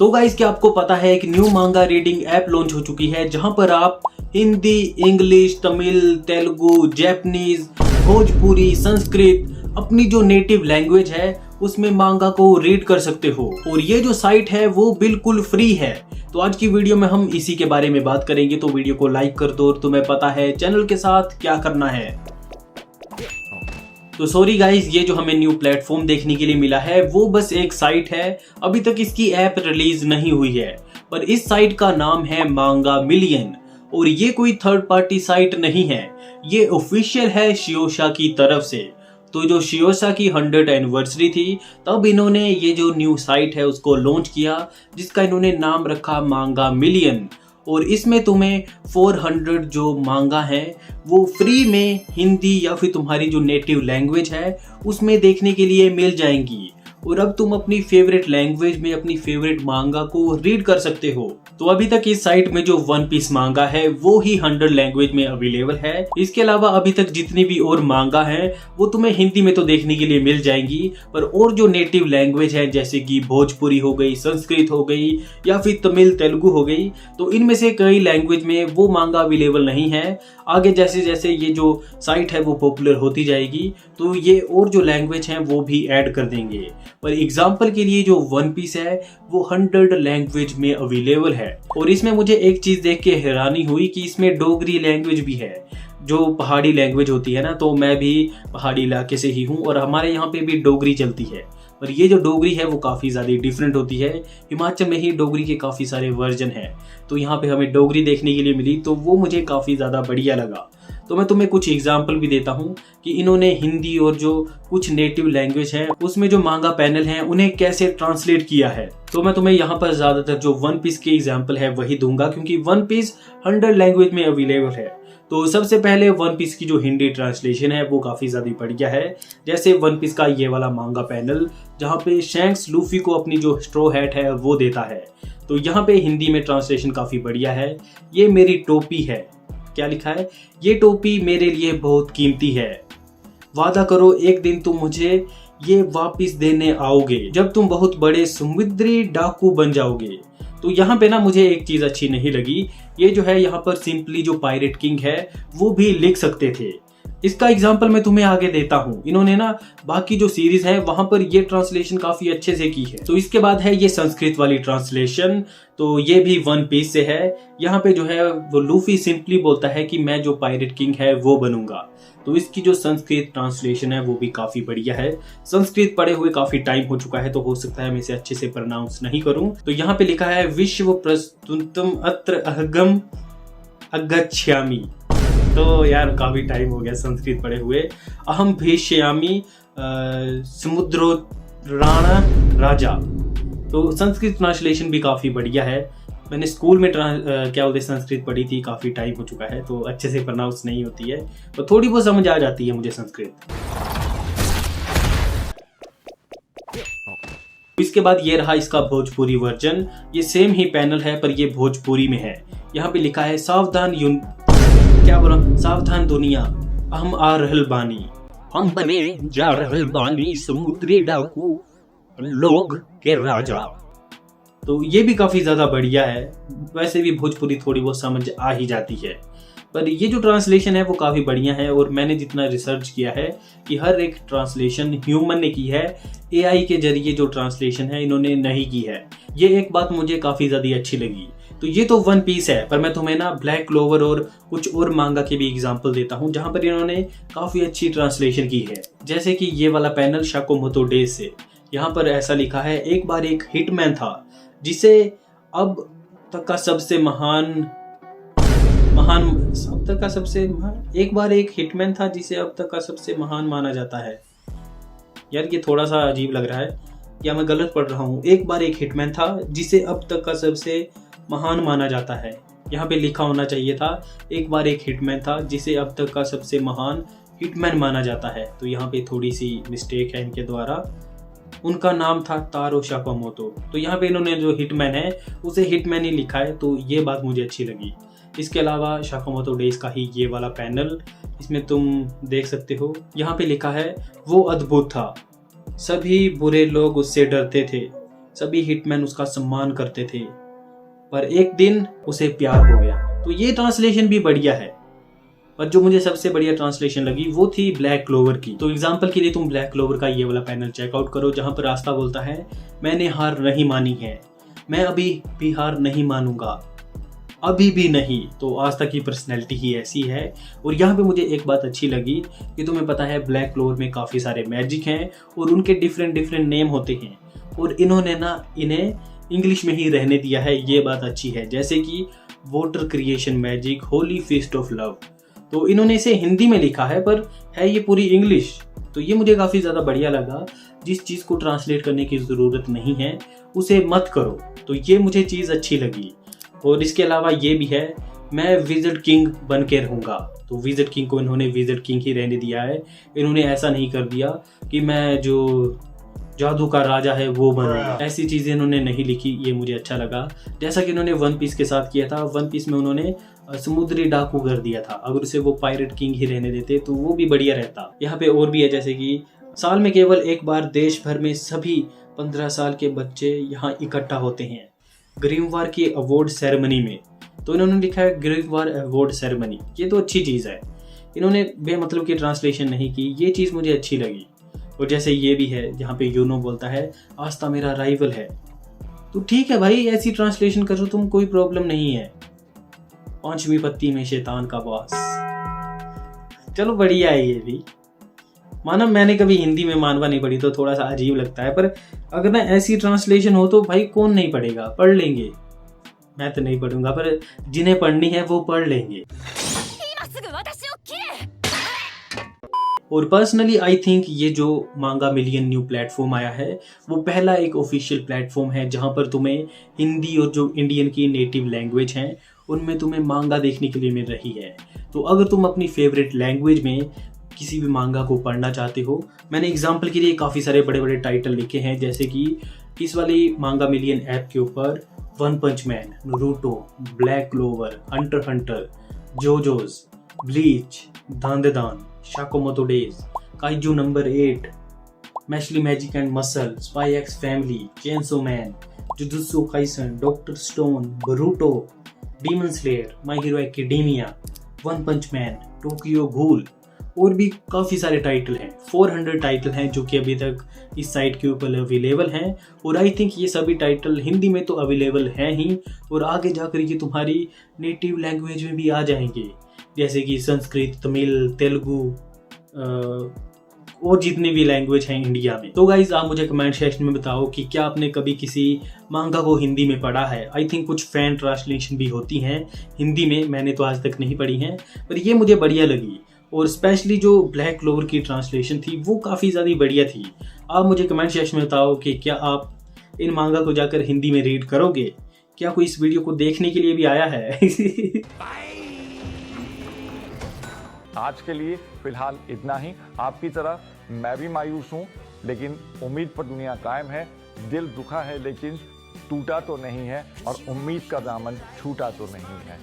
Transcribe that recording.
तो गाइस, क्या आपको पता है एक न्यू मांगा रीडिंग ऐप लॉन्च हो चुकी है जहां पर आप हिंदी, इंग्लिश, तमिल, तेलुगु, जापानीज, भोजपुरी, संस्कृत अपनी जो नेटिव लैंग्वेज है उसमें मांगा को रीड कर सकते हो। और ये जो साइट है वो बिल्कुल फ्री है। तो आज की वीडियो में हम इसी के बारे में बात करेंगे, तो वीडियो को लाइक कर दो और तुम्हें पता है चैनल के साथ क्या करना है। तो सॉरी गाइस, ये जो हमें न्यू प्लेटफॉर्म देखने के लिए मिला है वो बस एक साइट है, अभी तक इसकी ऐप रिलीज नहीं हुई है। पर इस साइट का नाम है मांगा मिलियन और ये कोई थर्ड पार्टी साइट नहीं है, ये ऑफिशियल है शियोशा की तरफ से। तो जो शियोशा की 100th एनिवर्सरी थी तब इन्होंने ये जो न्यू साइट है उसको लॉन्च किया, जिसका इन्होंने नाम रखा मांगा मिलियन। और इसमें तुम्हें 400 जो मांगा है वो फ्री में हिंदी या फिर तुम्हारी जो नेटिव लैंग्वेज है उसमें देखने के लिए मिल जाएंगी। और अब तुम अपनी फेवरेट लैंग्वेज में अपनी फेवरेट मांगा को रीड कर सकते हो। तो अभी तक इस साइट में जो वन पीस मांगा है वो ही 100 लैंग्वेज में अवेलेबल है। इसके अलावा अभी तक जितनी भी और मांगा है वो तुम्हें हिंदी में तो देखने के लिए मिल जाएंगी, पर और जो नेटिव लैंग्वेज है जैसे कि भोजपुरी हो गई, संस्कृत हो गई या फिर तमिल, तेलुगु हो गई, तो इनमें से कई लैंग्वेज में वो मांगा अवेलेबल नहीं है। आगे जैसे जैसे ये जो साइट है वो पॉपुलर होती जाएगी तो ये और जो लैंग्वेज है वो भी ऐड कर देंगे। पर एग्जाम्पल के लिए जो वन पीस है वो 100 लैंग्वेज में अवेलेबल है। और इसमें मुझे एक चीज देख के हैरानी हुई कि इसमें डोगरी लैंग्वेज भी है, जो पहाड़ी लैंग्वेज होती है ना। तो मैं भी पहाड़ी इलाके से ही हूँ और हमारे यहाँ पे भी डोगरी चलती है, पर ये जो डोगरी है वो काफ़ी ज़्यादा डिफरेंट होती है। हिमाचल में ही डोगरी के काफ़ी सारे वर्जन हैं, तो यहाँ पे हमें डोगरी देखने के लिए मिली तो वो मुझे काफ़ी ज़्यादा बढ़िया लगा। तो मैं तुम्हें कुछ एग्जाम्पल भी देता हूँ कि इन्होंने हिंदी और जो कुछ नेटिव लैंग्वेज है उसमें जो मांगा पैनल है उन्हें कैसे ट्रांसलेट किया है। तो मैं तुम्हें यहाँ पर ज़्यादातर जो वन पीस के एग्जाम्पल है वही दूंगा, क्योंकि वन पीस 100 लैंग्वेज में अवेलेबल है। तो सबसे पहले वन पीस की जो हिंदी ट्रांसलेशन है वो काफ़ी ज़्यादा बढ़िया है। जैसे वन पीस का ये वाला मांगा पैनल जहाँ पे शैंक्स लूफी को अपनी जो स्ट्रो हैट है वो देता है, तो यहाँ पे हिंदी में ट्रांसलेशन काफ़ी बढ़िया है। ये मेरी टोपी है, क्या लिखा है, ये टोपी मेरे लिए बहुत कीमती है, वादा करो एक दिन तुम मुझे ये वापस देने आओगे जब तुम बहुत बड़े समुद्री डाकू बन जाओगे। तो यहाँ पे ना मुझे एक चीज अच्छी नहीं लगी, ये जो है यहाँ पर सिंपली जो पायरेट किंग है वो भी लिख सकते थे। इसका एग्जाम्पल मैं तुम्हें आगे देता हूँ। इन्होंने ना बाकी जो सीरीज है वहां पर ये ट्रांसलेशन काफी अच्छे से की है। तो इसके बाद है ये संस्कृत वाली ट्रांसलेशन, तो ये भी वन पीस से है। यहाँ पे जो है वो लूफी सिंपली बोलता है कि मैं जो पायरेट किंग है वो बनूंगा। तो इसकी जो संस्कृत ट्रांसलेशन है वो भी काफी बढ़िया है। संस्कृत पढ़े हुए काफी टाइम हो चुका है तो हो सकता है मैं इसे अच्छे से प्रोनाउंस नहीं करूं। तो यहाँ पे लिखा है विश्व प्रस्तुतम अत्र अहगम अगच्छामि। तो यार काफी टाइम हो गया संस्कृत पढ़े हुए। अहम भीष्यामि समुद्रो राणा राजा। तो संस्कृत ट्रांसलेशन भी काफी बढ़िया है। मैंने स्कूल में क्या बोलते संस्कृत पढ़ी थी, काफी टाइम हो चुका है तो अच्छे से प्रोनाउंस नहीं होती है, तो थोड़ी बहुत समझ आ जाती है मुझे संस्कृत। इसके बाद ये रहा इसका भोजपुरी वर्जन। ये सेम ही पैनल है पर ये भोजपुरी में है। यहाँ पे लिखा है सावधान दुनिया, हम आ रहल बानी, हम बने जा रहल बानी समुद्री डाकू लोग के राजा। तो ये भी काफी ज्यादा बढ़िया है। वैसे भी भोजपुरी थोड़ी बहुत समझ आ ही जाती है, पर ये जो ट्रांसलेशन है वो काफी बढ़िया है। और मैंने जितना रिसर्च किया है कि हर एक ट्रांसलेशन ह्यूमन ने की है, एआई के जरिए जो ट्रांसलेशन है इन्होंने नहीं की है। ये एक बात मुझे काफी ज्यादा अच्छी लगी। तो ये तो वन पीस है, पर मैं तुम्हें ना ब्लैक क्लोवर और कुछ और मांगा के भी एग्जाम्पल देता हूँ जहां पर इन्होंने काफी अच्छी ट्रांसलेशन की है। जैसे कि ये वाला पैनल शाकोमोतो डेज से, यहाँ पर ऐसा लिखा है एक बार एक हिटमैन था जिसे अब तक का सबसे एक बार एक हिटमैन था जिसे अब तक का सबसे महान माना जाता है। यार ये थोड़ा सा अजीब लग रहा है, या मैं गलत पढ़ रहा हूँ। एक बार एक हिटमैन था जिसे अब तक का सबसे महान माना जाता है। यहाँ पे लिखा होना चाहिए था एक बार एक हिटमैन था जिसे अब तक का सबसे महान हिटमैन माना जाता है। तो यहाँ पे थोड़ी सी मिस्टेक है इनके द्वारा। उनका नाम था तारो शाकोमोतो। तो यहाँ पे इन्होंने जो हिटमैन है उसे हिटमैन ही लिखा है, तो ये बात मुझे अच्छी लगी। इसके अलावा शाकोमोतो डेज का ही ये वाला पैनल, इसमें तुम देख सकते हो, यहाँ पे लिखा है वो अद्भुत था, सभी बुरे लोग उससे डरते थे, सभी हिटमैन उसका सम्मान करते थे, पर एक दिन उसे प्यार हो गया। तो ये ट्रांसलेशन भी बढ़िया है, पर जो मुझे सबसे बढ़िया ट्रांसलेशन लगी वो थी ब्लैक क्लोवर की। तो एग्जांपल के लिए तुम ब्लैक क्लोवर का ये वाला पैनल चेकआउट करो, जहां पर रास्ता बोलता है, मैंने हार नहीं मानी है, मैं अभी भी हार नहीं मानूंगा, अभी भी नहीं। तो आस्था की पर्सनैलिटी ही ऐसी है। और यहाँ पे मुझे एक बात अच्छी लगी कि तुम्हें पता है ब्लैक क्लोवर में काफ़ी सारे मैजिक हैं और उनके डिफरेंट डिफरेंट नेम होते हैं, और इन्होंने ना इन्हें इंग्लिश में ही रहने दिया है, ये बात अच्छी है। जैसे कि water creation magic, Holi feast of love, तो इन्होंने इसे हिंदी में लिखा है पर है ये पूरी इंग्लिश। तो ये मुझे काफ़ी ज़्यादा बढ़िया लगा। जिस चीज़ को ट्रांसलेट करने की ज़रूरत नहीं है उसे मत करो, तो ये मुझे चीज़ अच्छी लगी। और इसके अलावा ये भी है, मैं विज़र्ड किंग बन के रहूँगा। तो विज़र्ड किंग को इन्होंने विज़र्ड किंग ही रहने दिया है, इन्होंने ऐसा नहीं कर दिया कि मैं जो जादू का राजा है वो बनूंगा, ऐसी चीज़ें इन्होंने नहीं लिखी, ये मुझे अच्छा लगा। जैसा कि इन्होंने वन पीस के साथ किया था, वन पीस में उन्होंने समुद्री डाकू कर दिया था, अगर उसे वो पायरेट किंग ही रहने देते तो वो भी बढ़िया रहता। यहाँ पे और भी है, जैसे कि साल में केवल एक बार देश भर में सभी 15 साल के बच्चे यहाँ इकट्ठा होते हैं ग्रीमवार की अवार्ड सेरेमनी में। तो इन्होंने लिखा है ग्रीमवार अवार्ड सेरेमनी, ये तो अच्छी चीज़ है, इन्होंने बेमतलब की ट्रांसलेशन नहीं की, ये चीज़ मुझे अच्छी लगी। और जैसे ये भी है जहाँ पे यूनो बोलता है, आस्था मेरा राइवल है, तो ठीक है भाई, ऐसी ट्रांसलेशन करो तुम, कोई प्रॉब्लम नहीं है। 5वीं पत्ती में शैतान का बॉस, चलो बढ़िया है ये भी। मानो मैंने कभी हिंदी में मानवा नहीं पढ़ी तो थोड़ा सा अजीब लगता है, पर अगर ना ऐसी ट्रांसलेशन हो तो भाई कौन नहीं पढ़ेगा, पढ़ लेंगे। मैं तो नहीं पढ़ूंगा, पर जिन्हें पढ़नी है वो पढ़ लेंगे। और पर्सनली आई थिंक ये जो मांगा मिलियन न्यू प्लेटफॉर्म आया है वो पहला एक ऑफिशियल प्लेटफॉर्म है जहां पर तुम्हें हिंदी और जो इंडियन की नेटिव लैंग्वेज हैं उनमें तुम्हें मांगा देखने के लिए मिल रही है। तो अगर तुम अपनी फेवरेट लैंग्वेज में किसी भी मांगा को पढ़ना चाहते हो, मैंने एग्जाम्पल के लिए काफ़ी सारे बड़े बड़े टाइटल लिखे हैं, जैसे कि इस वाली मांगा मिलियन ऐप के ऊपर One Punch Man, Naruto, Black Clover, Hunter Hunter, JoJo's, Bleach, Dandadan, Sakamoto Days, Kaiju number 8, Mashle Magic and Muscle, Spy X Family, Chainsaw Man, Jujutsu Kaisen, Doctor Stone, Boruto, Demon Slayer, My Hero Academia, One Punch Man, Tokyo Ghoul, और भी काफ़ी सारे title हैं। 400 title हैं जो कि अभी तक इस साइट के ऊपर अवेलेबल हैं, और आई थिंक ये सभी टाइटल हिंदी में तो अवेलेबल हैं ही, और आगे जाकर ये तुम्हारी नेटिव लैंग्वेज में भी आ जाएंगे, जैसे कि संस्कृत, तमिल, तेलुगु और जितनी भी लैंग्वेज हैं इंडिया में। तो गाइज आप मुझे कमेंट सेक्शन में बताओ कि क्या आपने कभी किसी मांगा को हिंदी में पढ़ा है। आई थिंक कुछ फैन ट्रांसलेशन भी होती हैं हिंदी में, मैंने तो आज तक नहीं पढ़ी हैं, पर ये मुझे बढ़िया लगी। और स्पेशली जो ब्लैक क्लोवर की ट्रांसलेशन थी वो काफ़ी ज़्यादा बढ़िया थी। आप मुझे कमेंट सेक्शन में बताओ कि क्या आप इन मांगा को जाकर हिंदी में रीड करोगे, क्या कोई इस वीडियो को देखने के लिए भी आया है। आज के लिए फिलहाल इतना ही। आपकी तरह मैं भी मायूस हूँ, लेकिन उम्मीद पर दुनिया कायम है। दिल दुखा है लेकिन टूटा तो नहीं है, और उम्मीद का दामन छूटा तो नहीं है।